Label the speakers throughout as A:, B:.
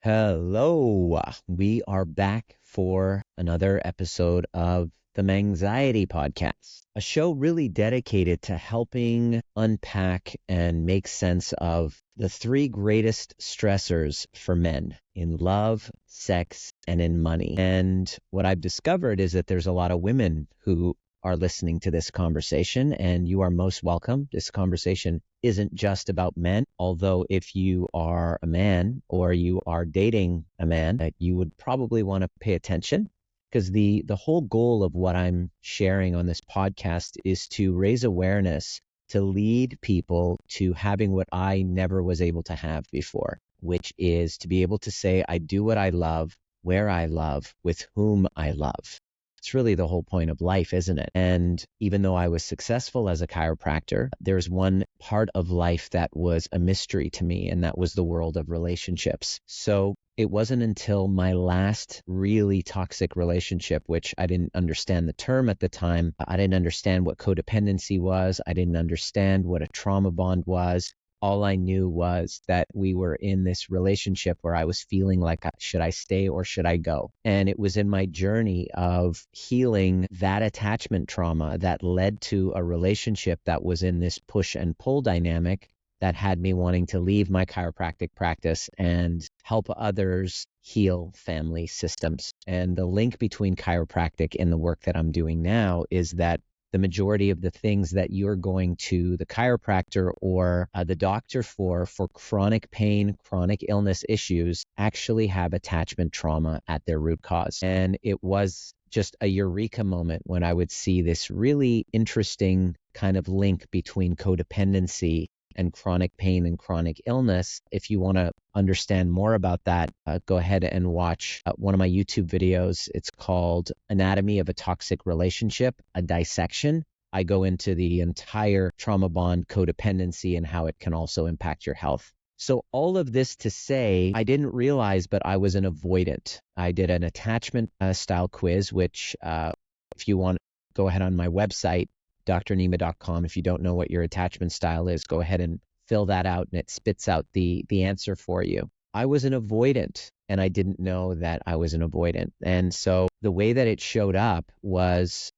A: Hello, we are back for another episode of the Anxiety Podcast, a show really dedicated to helping unpack and make sense of the three greatest stressors for men in love, sex, and in money. And what I've discovered is that there's a lot of women who are listening to this conversation, and you are most welcome. This conversation isn't just about men, although if you are a man or you are dating a man, you would probably want to pay attention, because the whole goal of what I'm sharing on this podcast is to raise awareness, to lead people to having what I never was able to have before, which is to be able to say, I do what I love, where I love, with whom I love. It's really the whole point of life, isn't it? And even though I was successful as a chiropractor, there's one part of life that was a mystery to me, and that was the world of relationships. So it wasn't until my last really toxic relationship, which I didn't understand the term at the time. I didn't understand what codependency was. I didn't understand what a trauma bond was. All I knew was that we were in this relationship where I was feeling like, should I stay or should I go? And it was in my journey of healing that attachment trauma that led to a relationship that was in this push and pull dynamic that had me wanting to leave my chiropractic practice and help others heal family systems. And the link between chiropractic and the work that I'm doing now is that the majority of the things that you're going to the chiropractor or the doctor for chronic pain, chronic illness issues actually have attachment trauma at their root cause. And it was just a eureka moment when I would see this really interesting kind of link between codependency and chronic pain and chronic illness. If you want to understand more about that, go ahead and watch one of my YouTube videos. It's called Anatomy of a Toxic Relationship, a Dissection. I go into the entire trauma bond codependency and how it can also impact your health. So all of this to say, I didn't realize, but I was an avoidant. I did an attachment style quiz, which if you want, go ahead on my website, drnima.com. If you don't know what your attachment style is, go ahead and fill that out and it spits out the answer for you. I was an avoidant and I didn't know that I was an avoidant. And so the way that it showed up was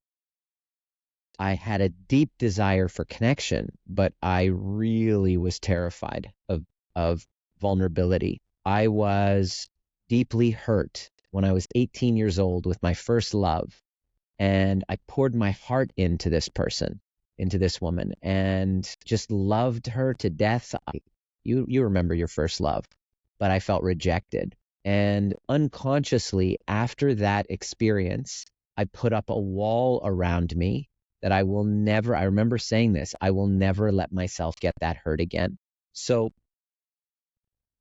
A: I had a deep desire for connection, but I really was terrified of vulnerability. I was deeply hurt when I was 18 years old with my first love. And I poured my heart into this person, into this woman, and just loved her to death. You remember your first love, but I felt rejected. And unconsciously, after that experience, I put up a wall around me that I remember saying this, I will never let myself get that hurt again. So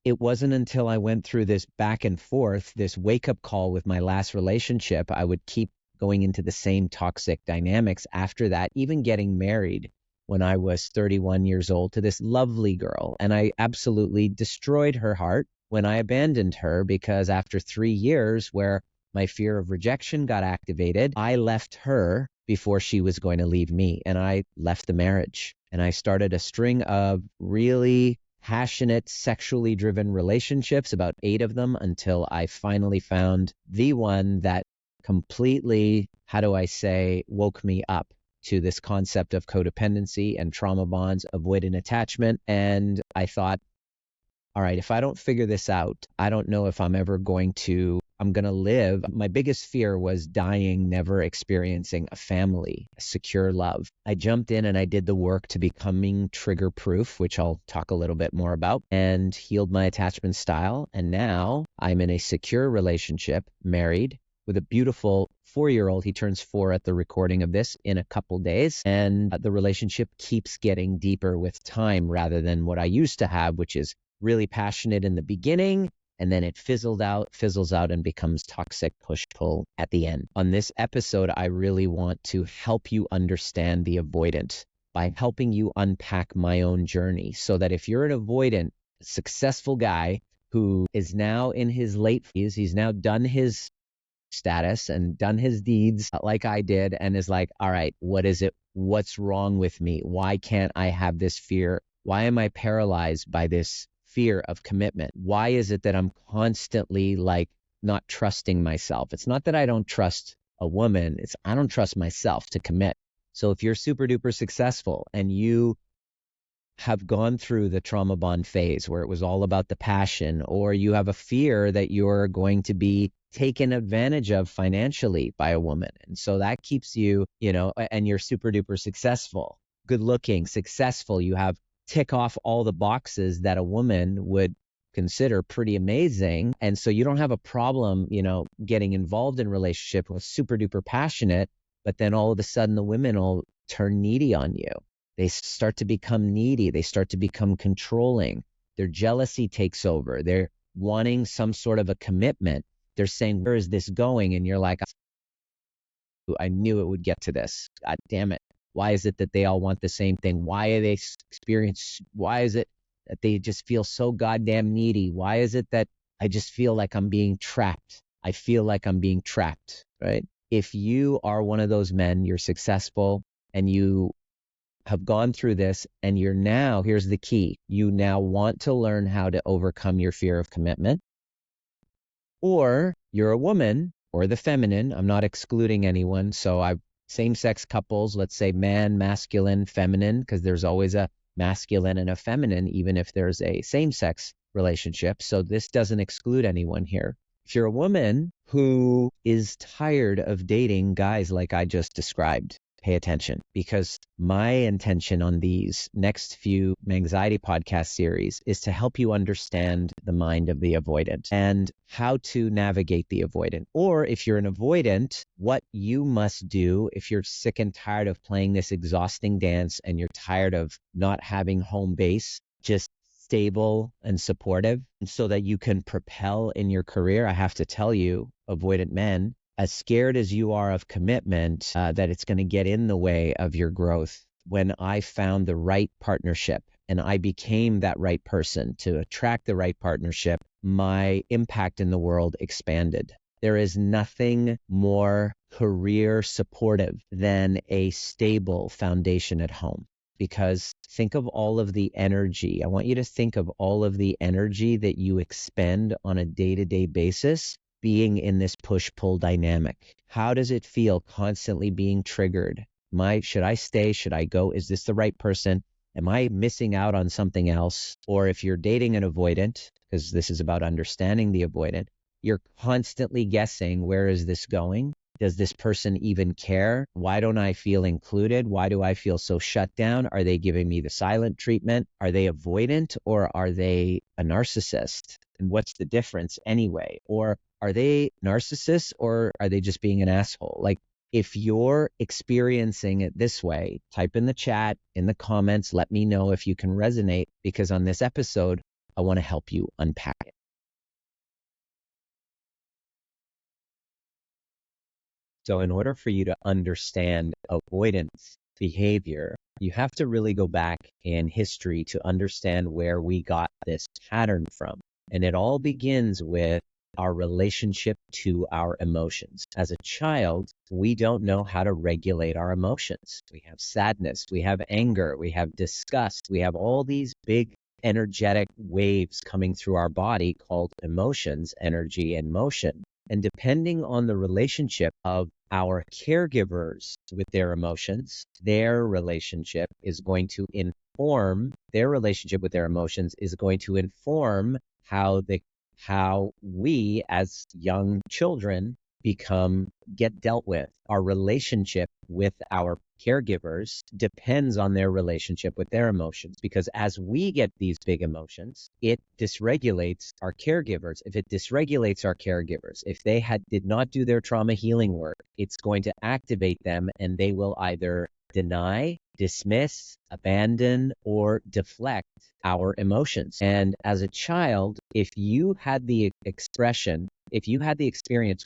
A: it wasn't until I went through this back and forth, this wake-up call with my last relationship, I would keep going into the same toxic dynamics after that, even getting married when I was 31 years old to this lovely girl. And I absolutely destroyed her heart when I abandoned her, because after 3 years where my fear of rejection got activated, I left her before she was going to leave me. And I left the marriage and I started a string of really passionate, sexually driven relationships, about 8 of them, until I finally found the one that completely, woke me up to this concept of codependency and trauma bonds, avoidant attachment. And I thought, all right, if I don't figure this out, I don't know if I'm going to live. My biggest fear was dying, never experiencing a family, a secure love. I jumped in and I did the work to becoming trigger proof, which I'll talk a little bit more about, and healed my attachment style. And now I'm in a secure relationship, married, with a beautiful 4-year-old. He turns 4 at the recording of this in a couple days. And the relationship keeps getting deeper with time rather than what I used to have, which is really passionate in the beginning, and then it fizzles out and becomes toxic push-pull at the end. On this episode, I really want to help you understand the avoidant by helping you unpack my own journey, so that if you're an avoidant, successful guy who is now in his late 40s, he's now done his status and done his deeds like I did, and is like, all right, what is it? What's wrong with me? Why can't I have this fear? Why am I paralyzed by this fear of commitment? Why is it that I'm constantly like not trusting myself? It's not that I don't trust a woman, it's I don't trust myself to commit. So if you're super duper successful and you have gone through the trauma bond phase where it was all about the passion, or you have a fear that you're going to be taken advantage of financially by a woman. And so that keeps you, and you're super duper successful, good looking, successful. You have tick off all the boxes that a woman would consider pretty amazing. And so you don't have a problem, getting involved in a relationship with super duper passionate, but then all of a sudden the women will turn needy on you. They start to become needy. They start to become controlling. Their jealousy takes over. They're wanting some sort of a commitment. They're saying, where is this going? And you're like, I knew it would get to this. God damn it. Why is it that they all want the same thing? Why is it that they just feel so goddamn needy? Why is it that I just feel like I'm being trapped? I feel like I'm being trapped, right? If you are one of those men, you're successful and you have gone through this and here's the key. You now want to learn how to overcome your fear of commitment. Or you're a woman or the feminine. I'm not excluding anyone. So same-sex couples, let's say man, masculine, feminine, because there's always a masculine and a feminine, even if there's a same-sex relationship. So this doesn't exclude anyone here. If you're a woman who is tired of dating guys like I just described, pay attention, because my intention on these next few anxiety podcast series is to help you understand the mind of the avoidant and how to navigate the avoidant. Or if you're an avoidant, what you must do if you're sick and tired of playing this exhausting dance and you're tired of not having home base, just stable and supportive, and so that you can propel in your career. I have to tell you, avoidant men, as scared as you are of commitment, that it's going to get in the way of your growth. When I found the right partnership and I became that right person to attract the right partnership, my impact in the world expanded. There is nothing more career supportive than a stable foundation at home. Because think of all of the energy. I want you to think of all of the energy that you expend on a day-to-day basis being in this push-pull dynamic. How does it feel constantly being triggered? Should I stay? Should I go? Is this the right person? Am I missing out on something else? Or if you're dating an avoidant, because this is about understanding the avoidant, you're constantly guessing, where is this going? Does this person even care? Why don't I feel included? Why do I feel so shut down? Are they giving me the silent treatment? Are they avoidant or are they a narcissist? And what's the difference anyway? Or are they narcissists or are they just being an asshole? Like, if you're experiencing it this way, type in the chat, in the comments, let me know if you can resonate, because on this episode, I want to help you unpack it. So in order for you to understand avoidance behavior, you have to really go back in history to understand where we got this pattern from. And it all begins with our relationship to our emotions. As a child, we don't know how to regulate our emotions. We have sadness, we have anger, we have disgust, we have all these big energetic waves coming through our body called emotions, energy and motion. And depending on the relationship of our caregivers with their emotions, their relationship is going to inform, their relationship with their emotions is going to inform how we as young children get dealt with. Our relationship with our caregivers depends on their relationship with their emotions, because as we get these big emotions, it dysregulates our caregivers. If it dysregulates our caregivers, if they did not do their trauma healing work, it's going to activate them and they will either deny, dismiss, abandon, or deflect our emotions. And as a child, if you had the experience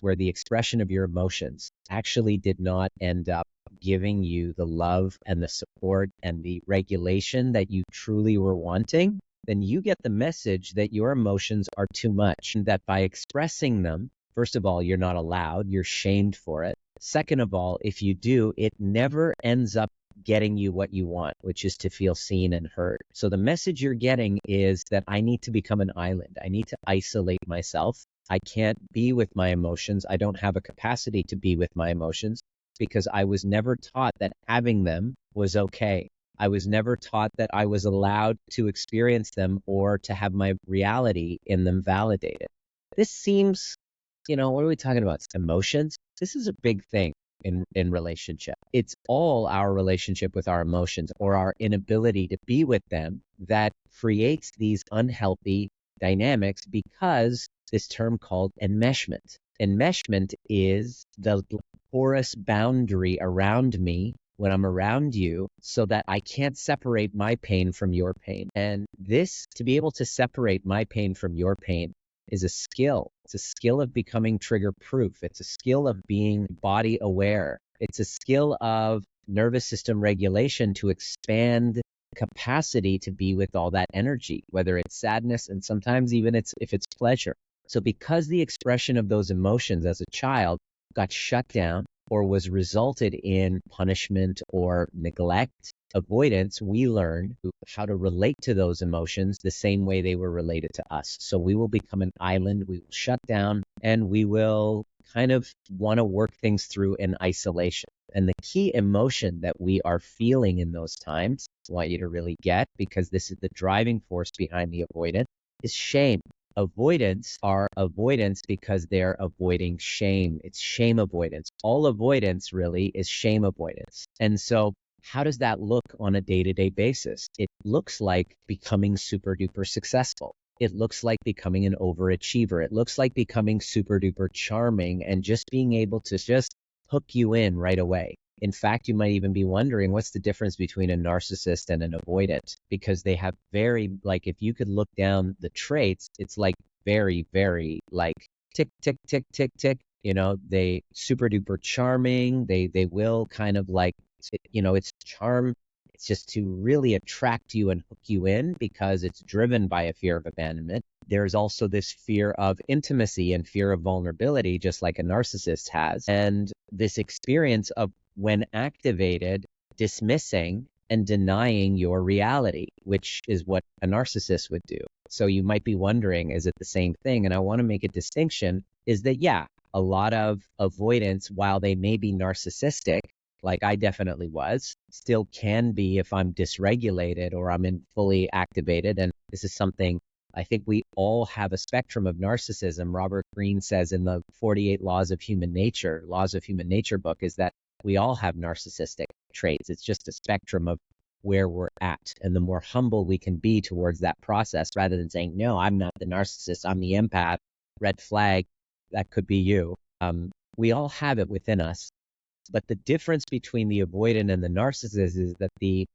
A: where the expression of your emotions actually did not end up giving you the love and the support and the regulation that you truly were wanting, then you get the message that your emotions are too much, and that by expressing them, first of all, you're not allowed, you're shamed for it. Second of all, if you do, it never ends up getting you what you want, which is to feel seen and heard. So the message you're getting is that I need to become an island. I need to isolate myself. I can't be with my emotions. I don't have a capacity to be with my emotions because I was never taught that having them was okay. I was never taught that I was allowed to experience them or to have my reality in them validated. This seems, what are we talking about? Emotions? This is a big thing in relationship. It's all our relationship with our emotions or our inability to be with them that creates these unhealthy dynamics, because this term called enmeshment. Enmeshment is the porous boundary around me when I'm around you so that I can't separate my pain from your pain. And this, to be able to separate my pain from your pain, is a skill. It's a skill of becoming trigger proof. It's a skill of being body aware. It's a skill of nervous system regulation to expand capacity to be with all that energy, whether it's sadness and sometimes even if it's pleasure. So because the expression of those emotions as a child got shut down or was resulted in punishment or neglect, avoidance, we learn how to relate to those emotions the same way they were related to us. So we will become an island, we will shut down, and we will kind of want to work things through in isolation. And the key emotion that we are feeling in those times, I want you to really get, because this is the driving force behind the avoidant, is shame. Avoidants are avoidance because they're avoiding shame. It's shame avoidance. All avoidance really is shame avoidance. And so how does that look on a day-to-day basis? It looks like becoming super duper successful. It looks like becoming an overachiever. It looks like becoming super duper charming and just being able to just hook you in right away. In fact, you might even be wondering what's the difference between a narcissist and an avoidant, because they have if you could look down the traits, it's like very, very like tick, tick, tick, tick, tick. They super duper charming. They will kind of it's charm. It's just to really attract you and hook you in because it's driven by a fear of abandonment. There's also this fear of intimacy and fear of vulnerability, just like a narcissist has. And this experience of, when activated, dismissing and denying your reality, which is what a narcissist would do. So you might be wondering, is it the same thing? And I want to make a distinction, is that, yeah, a lot of avoidance, while they may be narcissistic, like I definitely was, still can be if I'm dysregulated or I'm in fully activated. And this is something I think we all have a spectrum of narcissism. Robert Greene says in the 48 Laws of Human Nature book, is that we all have narcissistic traits. It's just a spectrum of where we're at. And the more humble we can be towards that process, rather than saying, no, I'm not the narcissist, I'm the empath, red flag, that could be you. We all have it within us. But the difference between the avoidant and the narcissist is that the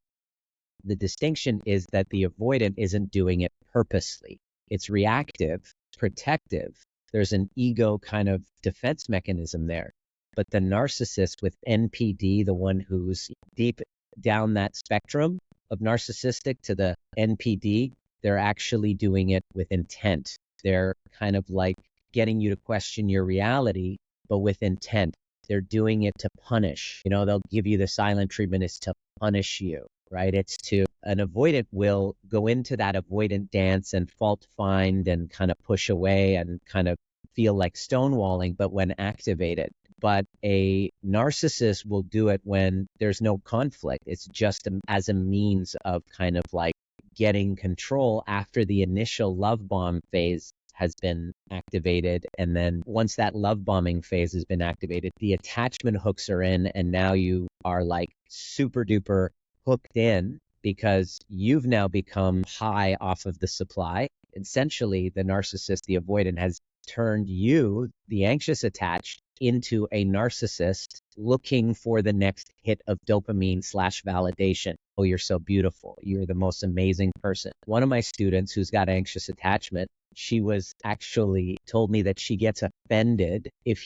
A: distinction is that the avoidant isn't doing it purposely. It's reactive, protective. There's an ego kind of defense mechanism there. But the narcissist with NPD, the one who's deep down that spectrum of narcissistic to the NPD, they're actually doing it with intent. They're kind of like getting you to question your reality, but with intent. They're doing it to punish. They'll give you the silent treatment is to punish you, right? An avoidant will go into that avoidant dance and fault find and kind of push away and kind of feel like stonewalling, but when activated. But a narcissist will do it when there's no conflict. It's just as a means of kind of like getting control after the initial love bomb phase has been activated. And then once that love bombing phase has been activated, the attachment hooks are in, and now you are like super duper hooked in because you've now become high off of the supply. Essentially, the narcissist, the avoidant, has turned you, the anxious attached, into a narcissist looking for the next hit of dopamine / validation. Oh, you're so beautiful. You're the most amazing person. One of my students who's got anxious attachment, she was actually told me that she gets offended if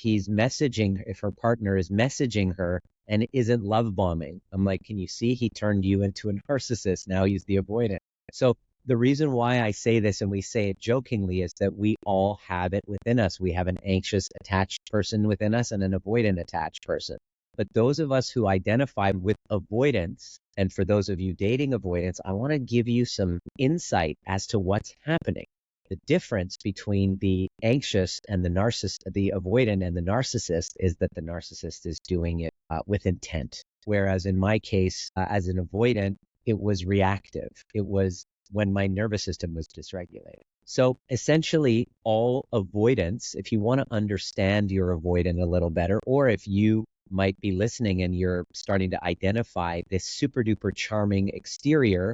A: her partner is messaging her and isn't love bombing. I'm like, can you see? He turned you into a narcissist. Now he's the avoidant. So the reason why I say this, and we say it jokingly, is that we all have it within us. We have an anxious attached person within us and an avoidant attached person. But those of us who identify with avoidance, and for those of you dating avoidance, I want to give you some insight as to what's happening. The difference between the anxious and the avoidant and the narcissist is that the narcissist is doing it with intent. Whereas in my case, as an avoidant, it was reactive. It was when my nervous system was dysregulated. So essentially, all avoidance, if you want to understand your avoidant a little better, or if you might be listening and you're starting to identify this super duper charming exterior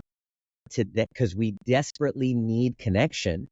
A: to that, because we desperately need connection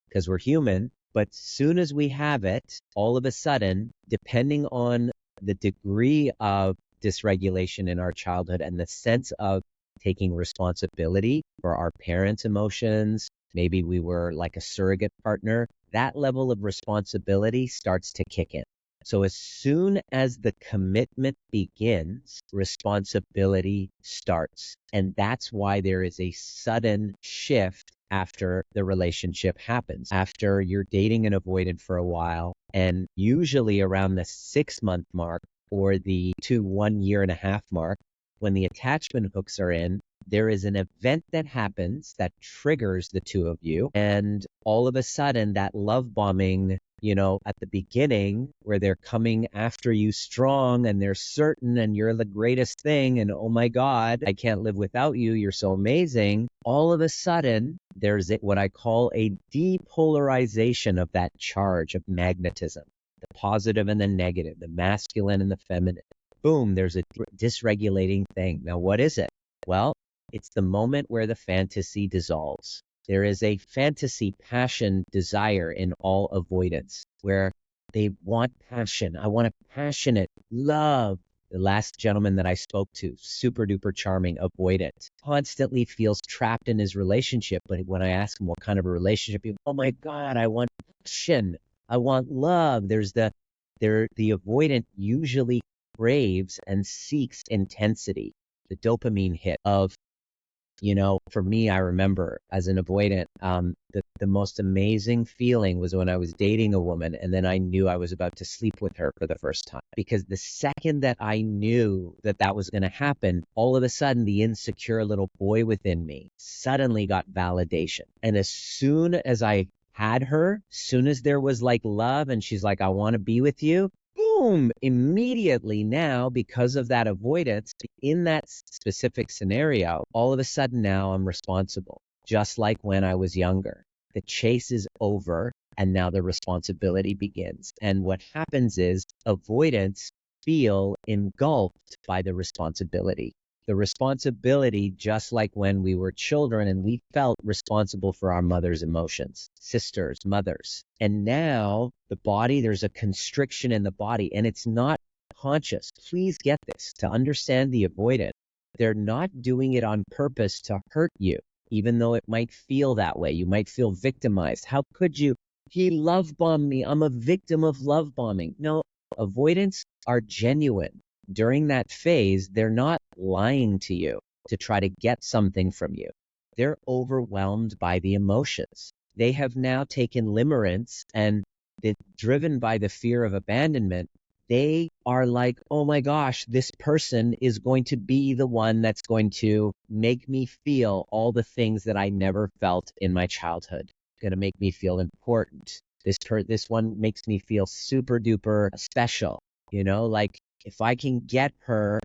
A: because we're human. But soon as we have it, all of a sudden, depending on the degree of dysregulation in our childhood and the sense of taking responsibility for our parents' emotions, maybe we were like a surrogate partner, that level of responsibility starts to kick in. So as soon as the commitment begins, responsibility starts. And that's why there is a sudden shift after the relationship happens. After you're dating an avoidant for a while, and usually around the 6-month mark or the 1 year and a half mark, when the attachment hooks are in, there is an event that happens that triggers the two of you. And all of a sudden, that love bombing, at the beginning, where they're coming after you strong and they're certain and you're the greatest thing. And oh my God, I can't live without you. You're so amazing. All of a sudden, there's what I call a depolarization of that charge of magnetism, the positive and the negative, the masculine and the feminine. Boom, there's a dysregulating thing. Now, what is it? Well, it's the moment where the fantasy dissolves. There is a fantasy, passion, desire in all avoidance where they want passion. I want a passionate love. The last gentleman that I spoke to, super duper charming, avoidant, constantly feels trapped in his relationship. But when I ask him what kind of a relationship, he goes, oh my God, I want passion. I want love. The avoidant usually craves and seeks intensity, the dopamine hit of, for me, I remember as an avoidant, the most amazing feeling was when I was dating a woman and then I knew I was about to sleep with her for the first time. Because the second that I knew that that was going to happen, all of a sudden the insecure little boy within me suddenly got validation. And as soon as I had her, soon as there was like love and she's like, I want to be with you, boom, immediately now, because of that avoidance, in that specific scenario, all of a sudden now I'm responsible, just like when I was younger. The chase is over, and now the responsibility begins. And what happens is avoidants feel engulfed by the responsibility. The responsibility, just like when we were children and we felt responsible for our mother's emotions, sisters, mothers. And now the body, there's a constriction in the body and it's not conscious. Please get this. To understand the avoidant, they're not doing it on purpose to hurt you, even though it might feel that way. You might feel victimized. How could you? He love bombed me. I'm a victim of love bombing. No, avoidants are genuine. During that phase, they're not lying to you to try to get something from you. They're overwhelmed by the emotions. They have now taken limerence and driven by the fear of abandonment. They are like, oh my gosh, this person is going to be the one that's going to make me feel all the things that I never felt in my childhood. Going to make me feel important. This one makes me feel super duper special. Like if I can get her,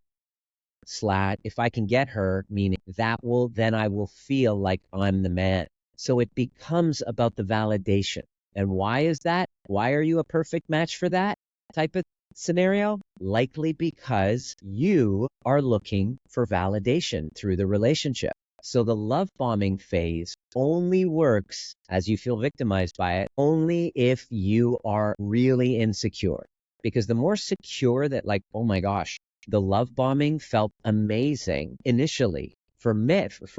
A: meaning then I will feel like I'm the man. So it becomes about the validation. And why is that? Why are you a perfect match for that type of scenario? Likely because you are looking for validation through the relationship. So the love bombing phase only works, as you feel victimized by it, only if you are really insecure. Because the more secure that, like, oh my gosh, the love bombing felt amazing initially. For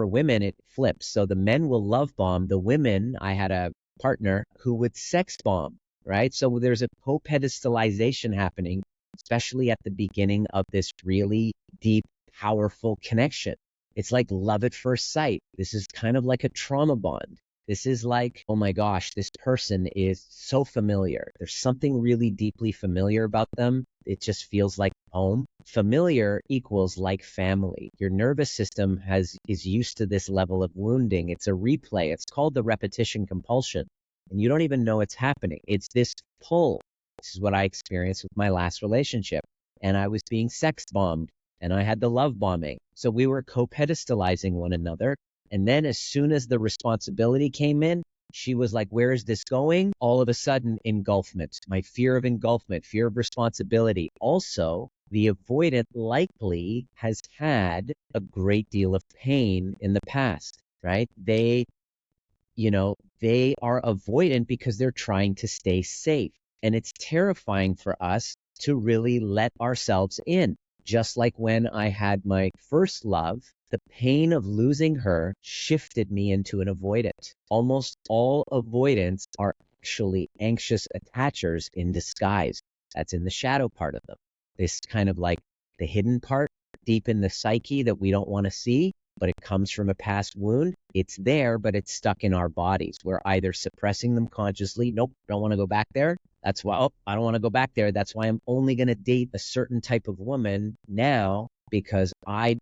A: women, it flips. So the men will love bomb. The women, I had a partner who would sex bomb, right? So there's a co-pedestalization happening, especially at the beginning of this really deep, powerful connection. It's like love at first sight. This is kind of like a trauma bond. This is like, oh my gosh, this person is so familiar. There's something really deeply familiar about them. It just feels like home. Familiar equals like family. Your nervous system is used to this level of wounding. It's a replay. It's called the repetition compulsion. And you don't even know it's happening. It's this pull. This is what I experienced with my last relationship. And I was being sex bombed and I had the love bombing. So we were co-pedestalizing one another. And then as soon as the responsibility came in, she was like, where is this going? All of a sudden, engulfment, my fear of engulfment, fear of responsibility. Also, the avoidant likely has had a great deal of pain in the past, right? They are avoidant because they're trying to stay safe. And it's terrifying for us to really let ourselves in. Just like when I had my first love, the pain of losing her shifted me into an avoidant. Almost all avoidants are actually anxious attachers in disguise. That's in the shadow part of them. This kind of like the hidden part deep in the psyche that we don't want to see, but it comes from a past wound. It's there, but it's stuck in our bodies. We're either suppressing them consciously. Nope, don't want to go back there. That's why, I don't want to go back there. That's why I'm only going to date a certain type of woman now, because I'm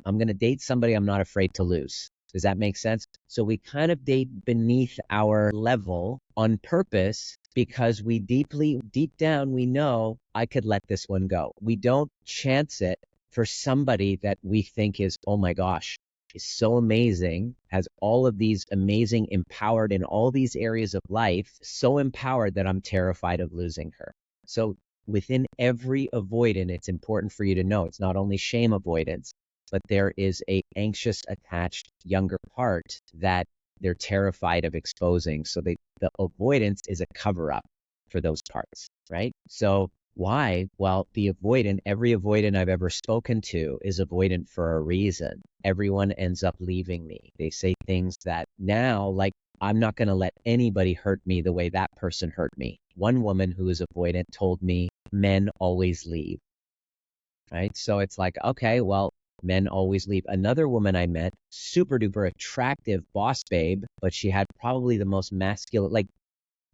A: going to date somebody I'm not afraid to lose. Does that make sense? So we kind of date beneath our level on purpose because we deep down, we know I could let this one go. We don't chance it for somebody that we think is, oh my gosh, is so amazing, has all of these amazing, empowered in all these areas of life, so empowered that I'm terrified of losing her. So within every avoidant, it's important for you to know it's not only shame avoidance, but there is a anxious attached younger part that they're terrified of exposing. So the avoidance is a cover up for those parts, right? So why? Well, every avoidant I've ever spoken to is avoidant for a reason. Everyone ends up leaving me. They say things that now, like, I'm not going to let anybody hurt me the way that person hurt me. One woman who is avoidant told me, men always leave, right? So it's like, okay, well, men always leave. Another woman I met, super duper attractive boss babe, but she had probably the most masculine, like,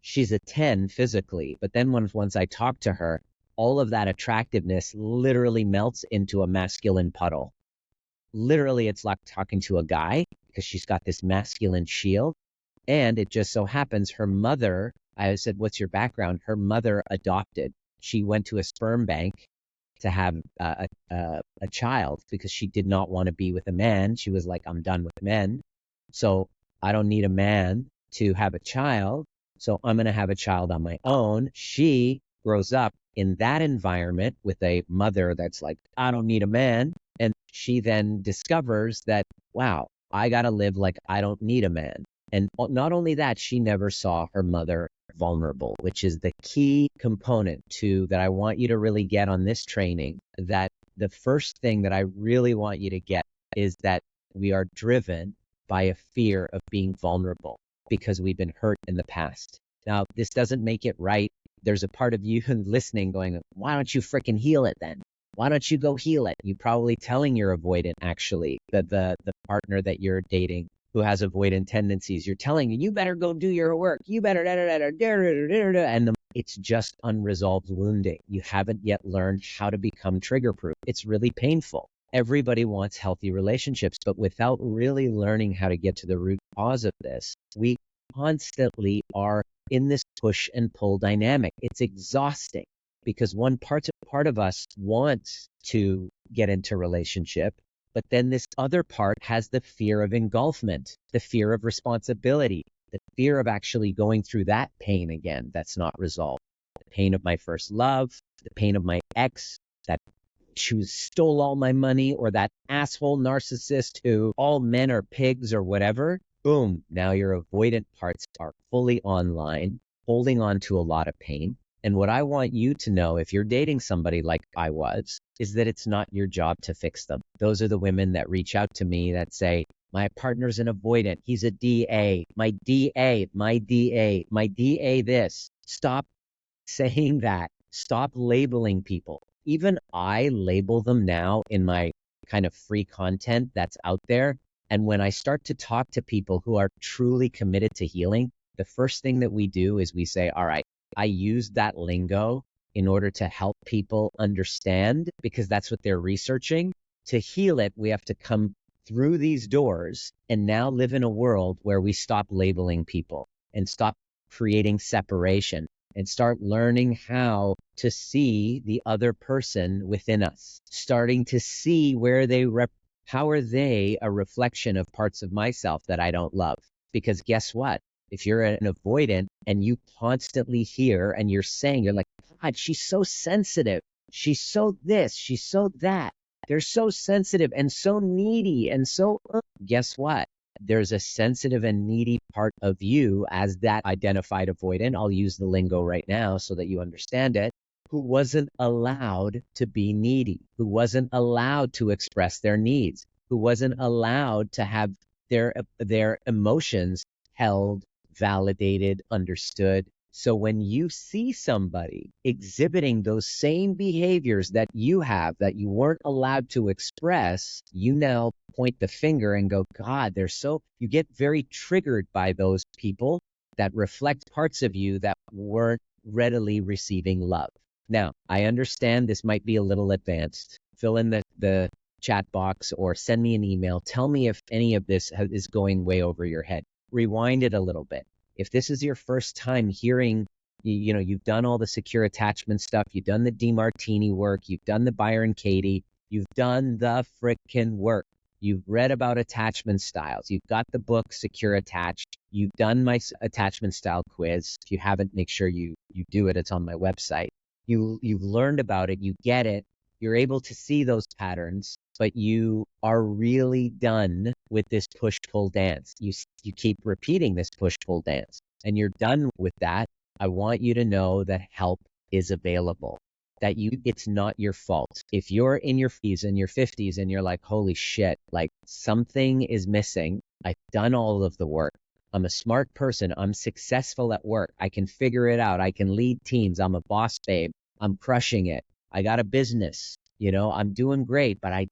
A: she's a 10 physically, but then once I talk to her, all of that attractiveness literally melts into a masculine puddle. Literally, it's like talking to a guy because she's got this masculine shield. And it just so happens her mother, I said, what's your background? Her mother adopted. She went to a sperm bank to have a child because she did not want to be with a man. She was like, I'm done with men. So I don't need a man to have a child. So I'm going to have a child on my own. She grows up in that environment with a mother that's like, I don't need a man. And she then discovers that, wow, I got to live like I don't need a man. And not only that, she never saw her mother vulnerable, which is the key component that I want you to really get on this training. That the first thing that I really want you to get is that we are driven by a fear of being vulnerable because we've been hurt in the past. Now, this doesn't make it right. There's a part of you listening going, why don't you freaking heal it then? Why don't you go heal it? You're probably telling your avoidant, actually, the partner that you're dating who has avoidant tendencies. You're telling you better go do your work. You better, and it's just unresolved wounding. You haven't yet learned how to become trigger proof. It's really painful. Everybody wants healthy relationships, but without really learning how to get to the root cause of this, we constantly are in this push and pull dynamic. It's exhausting because one part of us wants to get into relationship, but then this other part has the fear of engulfment, the fear of responsibility, the fear of actually going through that pain again that's not resolved. The pain of my first love, the pain of my ex that stole all my money, or that asshole narcissist who all men are pigs or whatever. Boom, now your avoidant parts are fully online, holding on to a lot of pain. And what I want you to know, if you're dating somebody like I was, is that it's not your job to fix them. Those are the women that reach out to me that say, my partner's an avoidant. He's a DA. My DA this. Stop saying that. Stop labeling people. Even I label them now in my kind of free content that's out there And when I start to talk to people who are truly committed to healing, the first thing that we do is we say, all right, I use that lingo in order to help people understand, because that's what they're researching. To heal it, we have to come through these doors and now live in a world where we stop labeling people and stop creating separation and start learning how to see the other person within us, starting to see where how are they a reflection of parts of myself that I don't love? Because guess what? If you're an avoidant and you constantly hear and you're saying, you're like, God, she's so sensitive. She's so this, she's so that. They're so sensitive and so needy and so, guess what? There's a sensitive and needy part of you as that identified avoidant. I'll use the lingo right now so that you understand it, who wasn't allowed to be needy, who wasn't allowed to express their needs, who wasn't allowed to have their emotions held, validated, understood. So when you see somebody exhibiting those same behaviors that you have, that you weren't allowed to express, you now point the finger and go, God, you get very triggered by those people that reflect parts of you that weren't readily receiving love. Now, I understand this might be a little advanced. Fill in the chat box or send me an email. Tell me if any of this is going way over your head. Rewind it a little bit. If this is your first time hearing, you've done all the secure attachment stuff, you've done the DeMartini work, you've done the Byron Katie, you've done the frickin' work. You've read about attachment styles. You've got the book Secure Attached. You've done my attachment style quiz. If you haven't, make sure you do it. It's on my website. You've learned about it. You get it. You're able to see those patterns, but you are really done with this push-pull dance. You keep repeating this push-pull dance, and you're done with that. I want you to know that help is available, that it's not your fault. If you're in your 50s and you're like, holy shit, like something is missing. I've done all of the work. I'm a smart person. I'm successful at work. I can figure it out. I can lead teams. I'm a boss babe. I'm crushing it. I got a business, I'm doing great, but I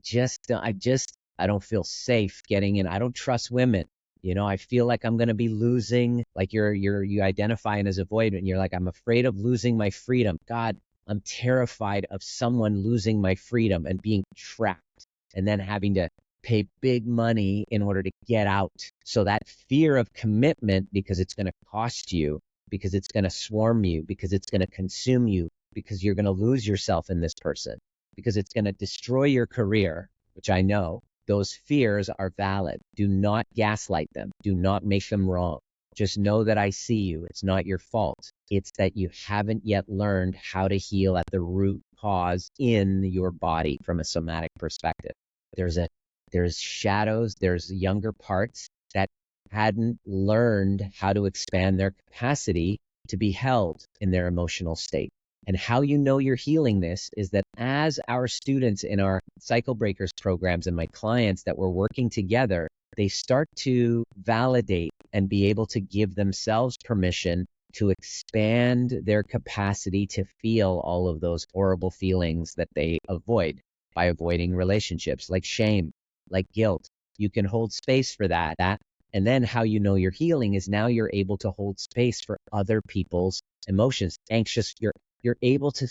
A: don't feel safe getting in. I don't trust women. I feel like I'm going to be losing, like you identifying as avoidant. And you're like, I'm afraid of losing my freedom. God, I'm terrified of someone losing my freedom and being trapped and then having to pay big money in order to get out. So that fear of commitment, because it's going to cost you, because it's going to swarm you, because it's going to consume you, because you're going to lose yourself in this person, because it's going to destroy your career, which I know, those fears are valid. Do not gaslight them. Do not make them wrong. Just know that I see you. It's not your fault. It's that you haven't yet learned how to heal at the root cause in your body from a somatic perspective. There's shadows, there's younger parts that hadn't learned how to expand their capacity to be held in their emotional state. And how you know you're healing this is that as our students in our cyclebreakers programs and my clients that we're working together, they start to validate and be able to give themselves permission to expand their capacity to feel all of those horrible feelings that they avoid by avoiding relationships, like shame, like guilt. You can hold space for that. And then how you know you're healing is now you're able to hold space for other people's emotions. Anxious, you're able to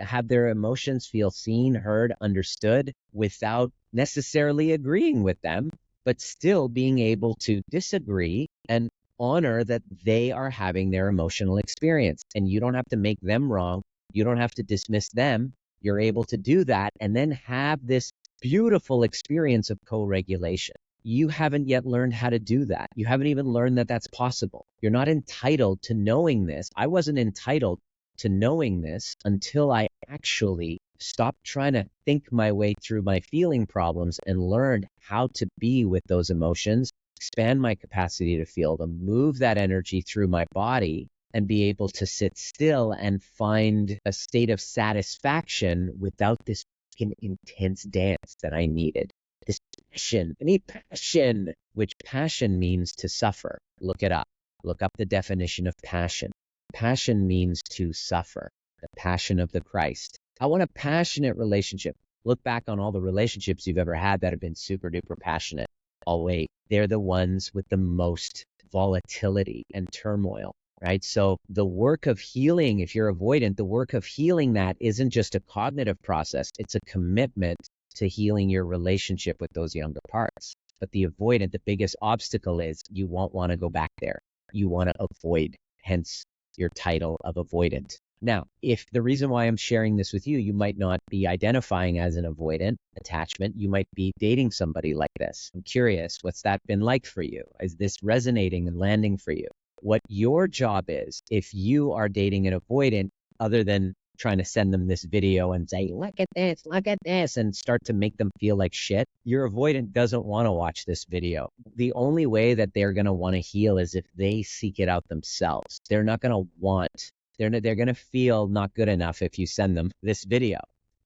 A: have their emotions feel seen, heard, understood without necessarily agreeing with them, but still being able to disagree and honor that they are having their emotional experience. And you don't have to make them wrong. You don't have to dismiss them. You're able to do that and then have this beautiful experience of co-regulation. You haven't yet learned how to do that. You haven't even learned that that's possible. You're not entitled to knowing this. I wasn't entitled to knowing this until I actually stopped trying to think my way through my feeling problems and learned how to be with those emotions, expand my capacity to feel them, move that energy through my body, and be able to sit still and find a state of satisfaction without this intense dance that I needed. This passion, I need passion, which passion means to suffer. Look it up. Look up the definition of passion. Passion means to suffer, the passion of the Christ. I want a passionate relationship. Look back on all the relationships you've ever had that have been super duper passionate. I'll wait. They're the ones with the most volatility and turmoil, right? So the work of healing, if you're avoidant, the work of healing that isn't just a cognitive process, it's a commitment to healing your relationship with those younger parts. But the avoidant, the biggest obstacle is you won't want to go back there. You want to avoid, hence your title of avoidant. Now, if the reason why I'm sharing this with you, you might not be identifying as an avoidant attachment. You might be dating somebody like this. I'm curious, what's that been like for you? Is this resonating and landing for you? What your job is, if you are dating an avoidant, other than trying to send them this video and say, look at this, and start to make them feel like shit, your avoidant doesn't want to watch this video. The only way that they're going to want to heal is if they seek it out themselves. They're not going to want, they're going to feel not good enough if you send them this video.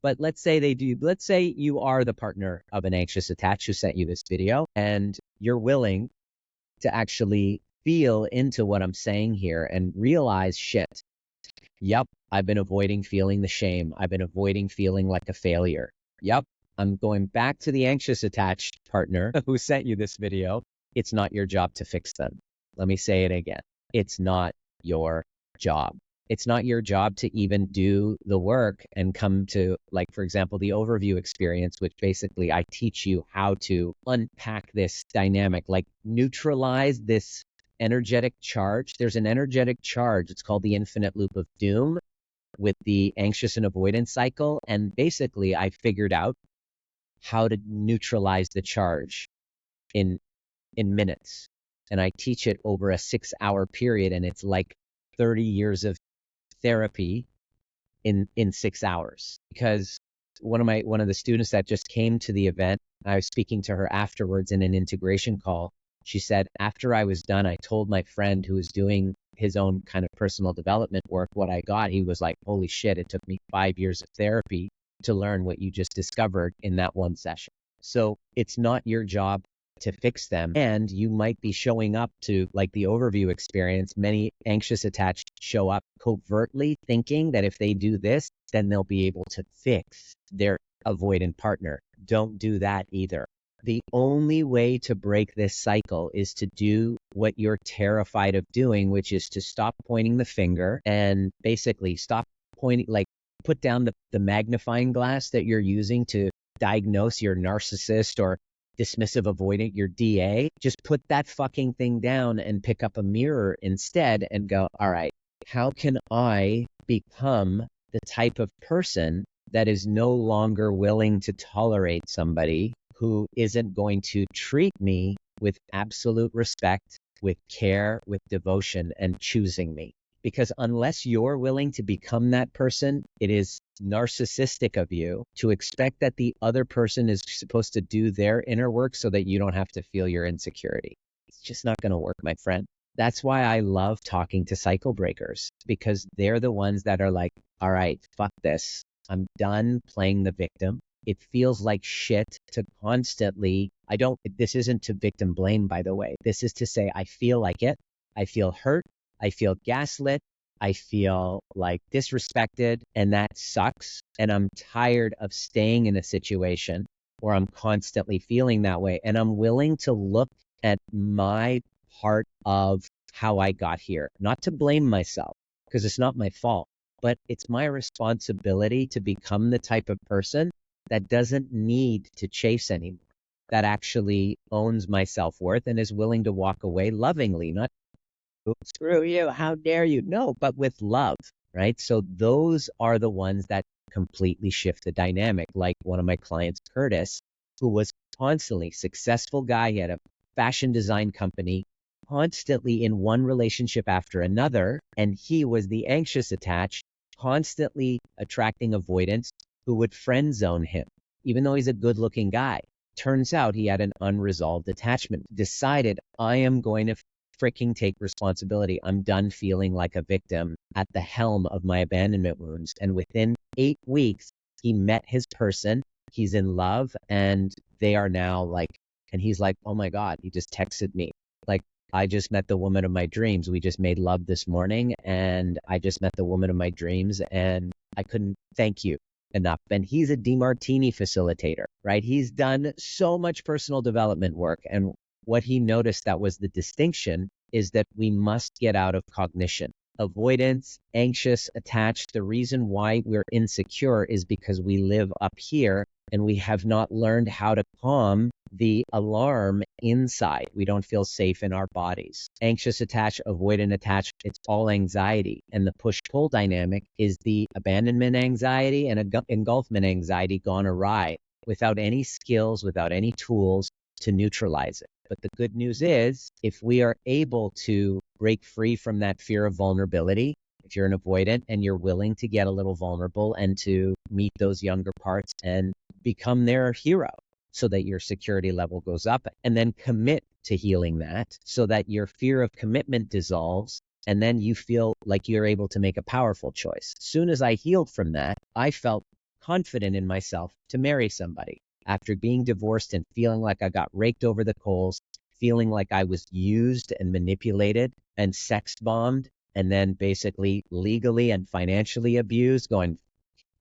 A: But let's say they do. Let's say you are the partner of an anxious attached who sent you this video, and you're willing to actually feel into what I'm saying here and realize, shit, yep, I've been avoiding feeling the shame. I've been avoiding feeling like a failure. Yep, I'm going back to the anxious attached partner who sent you this video. It's not your job to fix them. Let me say it again. It's not your job. It's not your job to even do the work and come to, like, for example, the overview experience, which basically I teach you how to unpack this dynamic, like neutralize this energetic charge. There's an energetic charge. It's called the infinite loop of doom with the anxious and avoidance cycle. And basically, I figured out how to neutralize the charge in minutes. And I teach it over a 6-hour period. And it's like 30 years of therapy in 6 hours. Because one of the students that just came to the event, I was speaking to her afterwards in an integration call. She said, after I was done, I told my friend who was doing his own kind of personal development work what I got. He was like, holy shit, it took me 5 years of therapy to learn what you just discovered in that one session. So it's not your job to fix them. And you might be showing up to, like the overview experience, many anxious attached show up covertly thinking that if they do this, then they'll be able to fix their avoidant partner. Don't do that either. The only way to break this cycle is to do what you're terrified of doing, which is to stop pointing the finger and basically stop pointing, like put down the magnifying glass that you're using to diagnose your narcissist or dismissive avoidant, your DA. Just put that fucking thing down and pick up a mirror instead and go, all right, how can I become the type of person that is no longer willing to tolerate somebody who isn't going to treat me with absolute respect, with care, with devotion, and choosing me? Because unless you're willing to become that person, it is narcissistic of you to expect that the other person is supposed to do their inner work so that you don't have to feel your insecurity. It's just not going to work, my friend. That's why I love talking to cyclebreakers, because they're the ones that are like, all right, fuck this. I'm done playing the victim. It feels like shit to constantly, this isn't to victim blame, by the way. This is to say, I feel like it. I feel hurt. I feel gaslit. I feel like disrespected, and that sucks. And I'm tired of staying in a situation where I'm constantly feeling that way. And I'm willing to look at my part of how I got here, not to blame myself, because it's not my fault, but it's my responsibility to become the type of person that doesn't need to chase anymore, that actually owns my self-worth and is willing to walk away lovingly, not screw you, how dare you? No, but with love, right? So those are the ones that completely shift the dynamic. Like one of my clients, Curtis, who was constantly successful guy, he had a fashion design company, constantly in one relationship after another. And he was the anxious attached, constantly attracting avoidance, who would friend zone him, even though he's a good looking guy. Turns out he had an unresolved attachment, decided, I am going to freaking take responsibility. I'm done feeling like a victim at the helm of my abandonment wounds. And within 8 weeks, he met his person. He's in love, and they are now like, and he's like, oh my God, he just texted me. Like, I just met the woman of my dreams. We just made love this morning, and I just met the woman of my dreams, and I couldn't thank you. enough. And he's a DeMartini facilitator, right? He's done so much personal development work. And what he noticed that was the distinction is that we must get out of cognition. Avoidance, anxious, attached. The reason why we're insecure is because we live up here and we have not learned how to calm the alarm inside. We don't feel safe in our bodies. Anxious attached, avoidant attached, it's all anxiety. And the push-pull dynamic is the abandonment anxiety and engulfment anxiety gone awry without any skills, without any tools to neutralize it. But the good news is, if we are able to break free from that fear of vulnerability, if you're an avoidant and you're willing to get a little vulnerable and to meet those younger parts and become their hero so that your security level goes up, and then commit to healing that so that your fear of commitment dissolves, and then you feel like you're able to make a powerful choice. As soon as I healed from that, I felt confident in myself to marry somebody. After being divorced and feeling like I got raked over the coals, feeling like I was used and manipulated and sex bombed, and then basically legally and financially abused,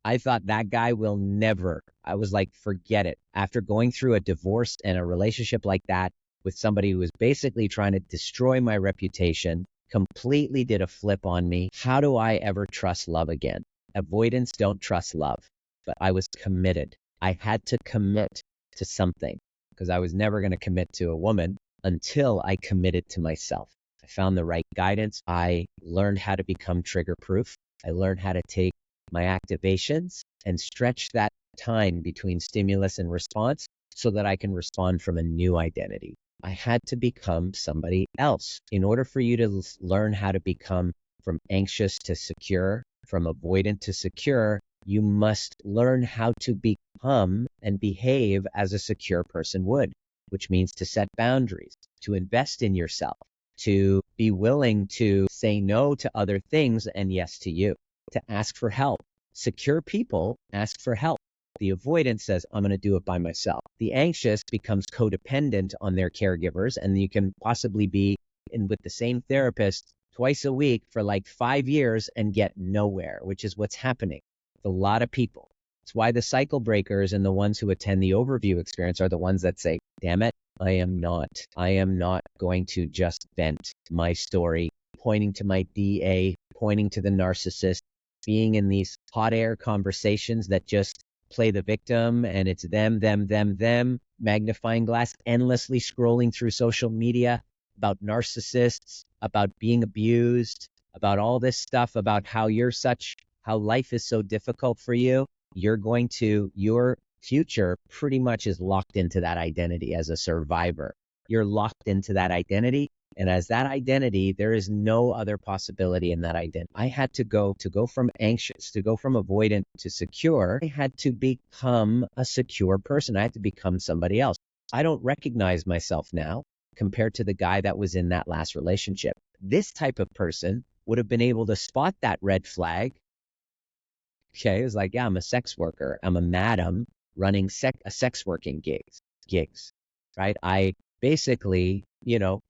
A: I thought that guy will never. I was like, forget it. After going through a divorce and a relationship like that with somebody who was basically trying to destroy my reputation, completely did a flip on me. How do I ever trust love again? Avoidants don't trust love, but I was committed. I had to commit to something because I was never going to commit to a woman until I committed to myself. I found the right guidance. I learned how to become trigger proof. I learned how to take my activations and stretch that time between stimulus and response so that I can respond from a new identity. I had to become somebody else. In order for you to learn how to become from anxious to secure, from avoidant to secure, you must learn how to become and behave as a secure person would, which means to set boundaries, to invest in yourself, to be willing to say no to other things and yes to you, to ask for help. Secure people ask for help. The avoidant says, I'm going to do it by myself. The anxious becomes codependent on their caregivers, and you can possibly be in with the same therapist twice a week for like 5 years and get nowhere, which is what's happening with a lot of people. It's why the cyclebreakers and the ones who attend the overview experience are the ones that say, damn it, I am not going to just vent my story, pointing to my DA, pointing to the narcissist, being in these hot air conversations that just play the victim and it's them, magnifying glass, endlessly scrolling through social media about narcissists, about being abused, about all this stuff, about how life is so difficult for you. Your future pretty much is locked into that identity as a survivor. You're locked into that identity. And as that identity, there is no other possibility in that identity. I had to go from anxious, to go from avoidant to secure. I had to become a secure person. I had to become somebody else. I don't recognize myself now compared to the guy that was in that last relationship. This type of person would have been able to spot that red flag. Okay, it was like, yeah, I'm a sex worker. I'm a madam running a sex working gigs, right? I basically,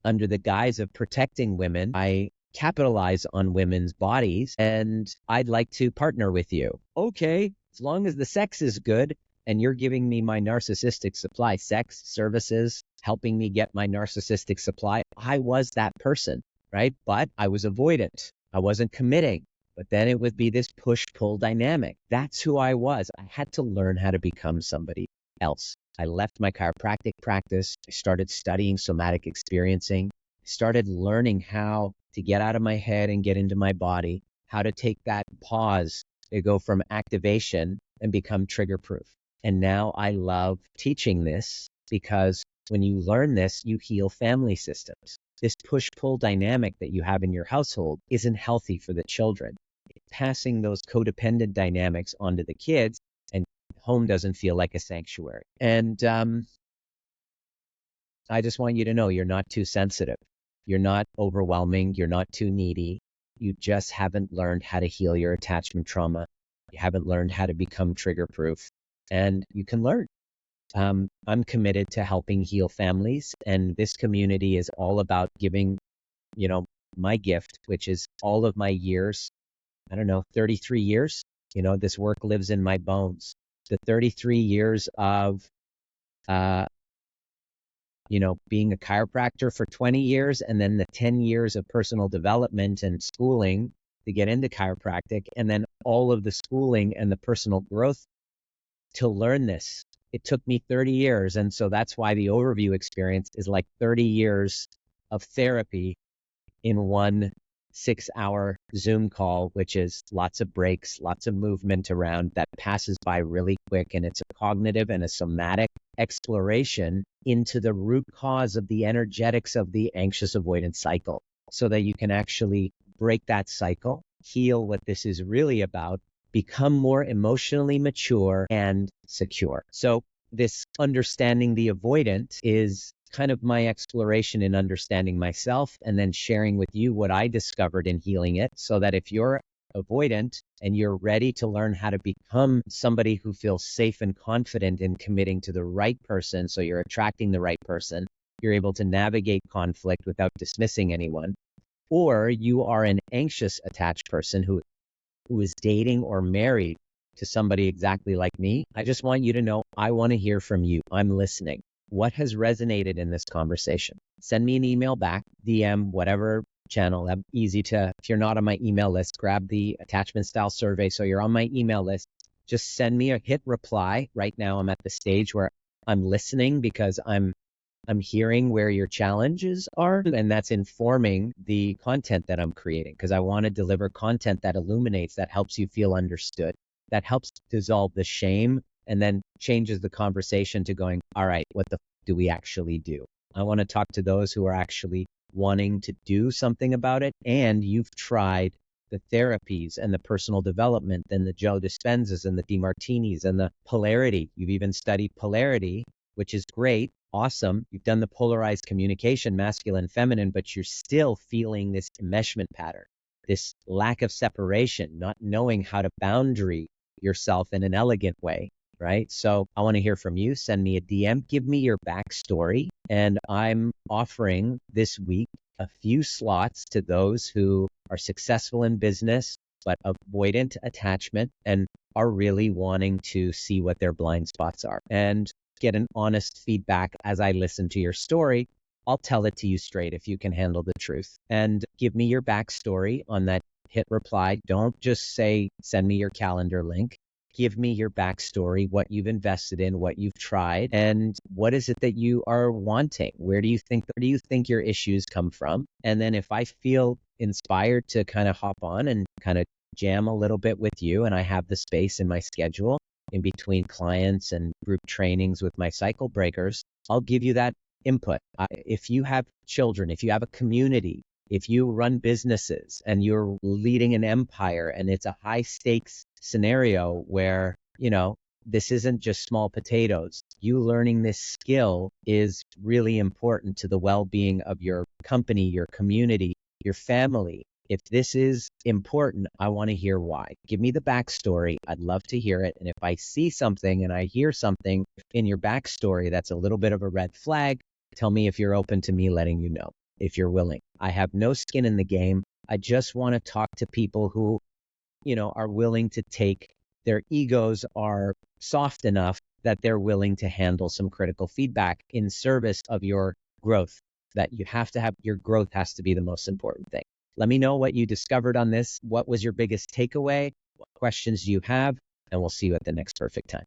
A: under the guise of protecting women, I capitalize on women's bodies and I'd like to partner with you. Okay, as long as the sex is good and you're giving me my narcissistic supply, sex, services, helping me get my narcissistic supply, I was that person, right? But I was avoidant. I wasn't committing. But then it would be this push-pull dynamic. That's who I was. I had to learn how to become somebody else. I left my chiropractic practice. I started studying somatic experiencing. I started learning how to get out of my head and get into my body, how to take that pause to go from activation and become trigger proof. And now I love teaching this because when you learn this, you heal family systems. This push-pull dynamic that you have in your household isn't healthy for the children. Passing those codependent dynamics onto the kids, and home doesn't feel like a sanctuary. And I just want you to know you're not too sensitive. You're not overwhelming. You're not too needy. You just haven't learned how to heal your attachment trauma. You haven't learned how to become trigger proof. And you can learn. I'm committed to helping heal families. And this community is all about giving, my gift, which is all of my years, 33 years This work lives in my bones. The 33 years of, being a chiropractor for 20 years, and then the 10 years of personal development and schooling to get into chiropractic, and then all of the schooling and the personal growth to learn this. It took me 30 years. And so that's why the overview experience is like 30 years of therapy in one 6-hour Zoom call, which is lots of breaks, lots of movement around that passes by really quick. And it's a cognitive and a somatic exploration into the root cause of the energetics of the anxious avoidance cycle, so that you can actually break that cycle, heal what this is really about, become more emotionally mature and secure. So this understanding the avoidant is kind of my exploration in understanding myself, and then sharing with you what I discovered in healing it, so that if you're avoidant and you're ready to learn how to become somebody who feels safe and confident in committing to the right person, so you're attracting the right person, you're able to navigate conflict without dismissing anyone, or you are an anxious attached person who is dating or married to somebody exactly like me, I just want you to know I want to hear from you. I'm listening. What has resonated in this conversation? Send me an email back, DM, whatever channel. Easy to, if you're not on my email list, grab the attachment style survey so you're on my email list. Just send me a hit reply. Right now I'm at the stage where I'm listening, because I'm hearing where your challenges are, and that's informing the content that I'm creating, because I want to deliver content that illuminates, that helps you feel understood, that helps dissolve the shame, and then changes the conversation to going, all right, what the do we actually do? I want to talk to those who are actually wanting to do something about it, and you've tried the therapies and the personal development and the Joe Dispenzas and the DeMartinis and the polarity. You've even studied polarity, which is great. Awesome. You've done the polarized communication, masculine, feminine, but you're still feeling this enmeshment pattern, this lack of separation, not knowing how to boundary yourself in an elegant way, right? So I want to hear from you. Send me a DM, give me your backstory. And I'm offering this week a few slots to those who are successful in business, but avoidant attachment, and are really wanting to see what their blind spots are and get an honest feedback as I listen to your story. I'll tell it to you straight if you can handle the truth. And give me your backstory on that hit reply. Don't just say, send me your calendar link. Give me your backstory, what you've invested in, what you've tried, and what is it that you are wanting? Where do you think your issues come from? And then if I feel inspired to kind of hop on and kind of jam a little bit with you, and I have the space in my schedule in between clients and group trainings with my cyclebreakers, I'll give you that input. If you have children, if you have a community, if you run businesses and you're leading an empire, and it's a high stakes scenario where, this isn't just small potatoes. You learning this skill is really important to the well-being of your company, your community, your family. If this is important, I want to hear why. Give me the backstory. I'd love to hear it. And if I see something and I hear something in your backstory that's a little bit of a red flag, tell me if you're open to me letting you know, if you're willing. I have no skin in the game. I just want to talk to people who, are willing to take, their egos are soft enough that they're willing to handle some critical feedback in service of your growth. That you have to have, your growth has to be the most important thing. Let me know what you discovered on this. What was your biggest takeaway? What questions do you have? And we'll see you at the next perfect time.